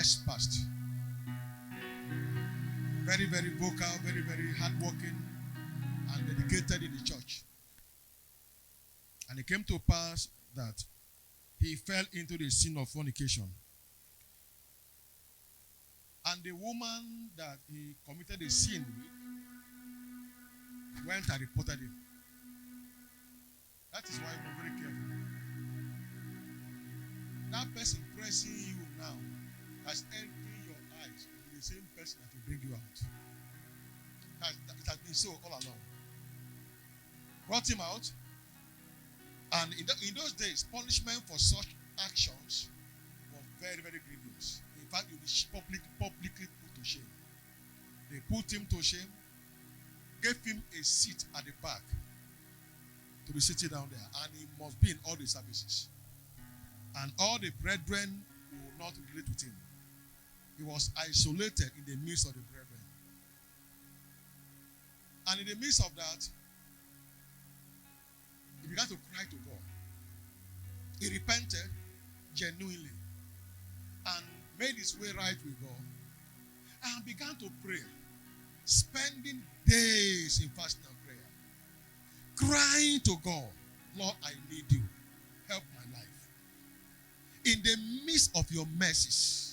years passed. Very, very vocal, very, very hardworking, and dedicated in the church. And it came to pass that he fell into the sin of fornication. And the woman that he committed the sin with went and reported him. That is why we're very careful. That person pressing you now has entered your eyes. It is the same person that will bring you out. It has been so all along. Brought him out. And in those days, punishment for such actions was very, very grievous. In fact, he was publicly put to shame. They put him to shame, gave him a seat at the back to be sitting down there, and he must be in all the services. And all the brethren will not relate with him. He was isolated in the midst of the brethren. And in the midst of that, he began to cry to God. He repented genuinely and made his way right with God and began to pray, spending days in fasting and prayer, crying to God, Lord, I need you. Help my life. In the midst of your mercies,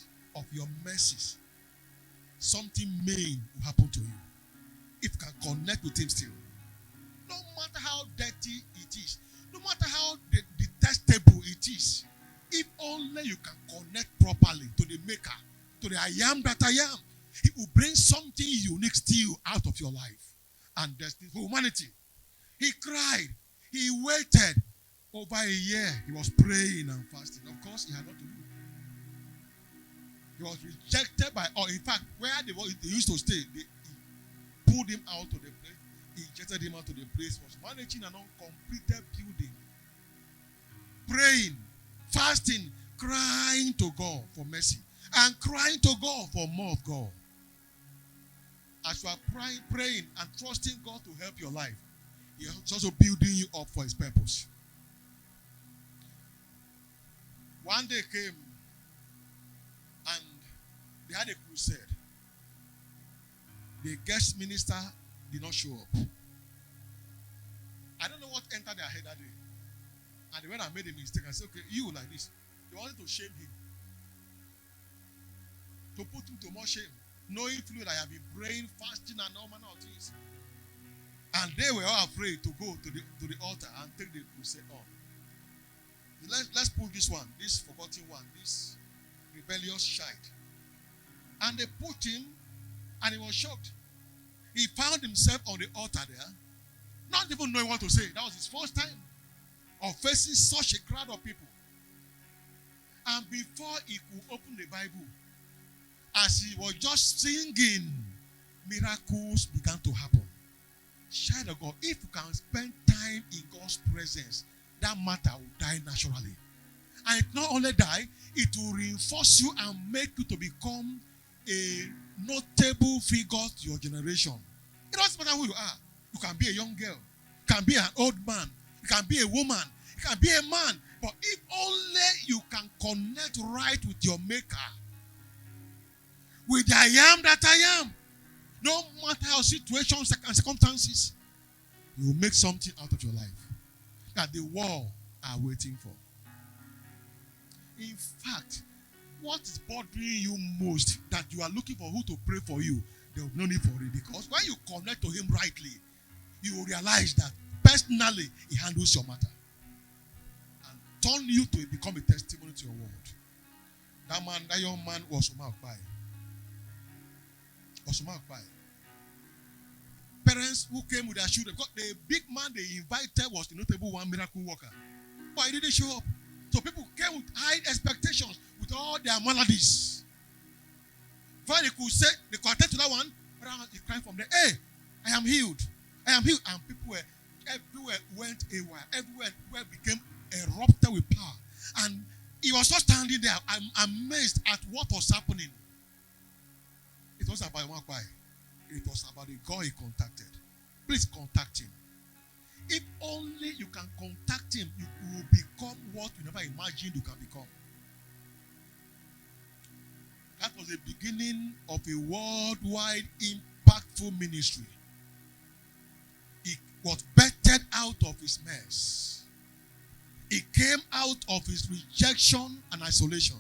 something main will happen to you. If you can connect with him still. No matter how dirty it is, no matter how detestable it is, if only you can connect properly to the maker, to the I am that I am, it will bring something unique still out of your life and destiny for humanity. He cried, he waited over a year. He was praying and fasting. Of course, he had not to do. He was rejected by all. In fact, where they used to stay, he pulled him out of the place. He ejected him out of the place. Was managing an uncompleted building. Praying, fasting, crying to God for mercy, and crying to God for more of God. As you are praying and trusting God to help your life, He is also building you up for His purpose. One day came and they had a crusade. The guest minister did not show up. I don't know what entered their head that day. And when I made a mistake, I said, okay, you like this. They wanted to shame him. To put him to more shame. Knowing fully that I have been praying, fasting, and all manner of things. And they were all afraid to go to the altar and take the crusade on. Let's pull this one, this forgotten one, this rebellious child. And they put him, and he was shocked. He found himself on the altar there, not even knowing what to say. That was his first time of facing such a crowd of people. And before he could open the Bible, as he was just singing, miracles began to happen. Child of God, if you can spend time in God's presence, that matter will die naturally. And it not only die, it will reinforce you and make you to become a notable figure to your generation. It doesn't matter who you are. You can be a young girl. You can be an old man. You can be a woman. You can be a man. But if only you can connect right with your maker, with the I am that I am, no matter how situations and circumstances, you will make something out of your life that the world are waiting for. In fact, what is bothering you most, that you are looking for who to pray for you, there will be no need for it, because when you connect to him rightly, you will realize that personally he handles your matter and turn you to become a testimony to your world. That young man was Omakpai. Parents who came with their children, because the big man they invited was the notable one, miracle worker, but he didn't show up. So people came with high expectations, with all their maladies. Before they could say, they could attend to that one, he crying from there, hey, I am healed. I am healed. And people everywhere went awry. Everywhere became erupted with power. And he was just standing there. I'm amazed at what was happening. It wasn't about Omakpai. It was about the God he contacted. Please contact him. If only you can contact him, you will become what you never imagined you can become. That was the beginning of a worldwide impactful ministry. He was birthed out of his mess. He came out of his rejection and isolation.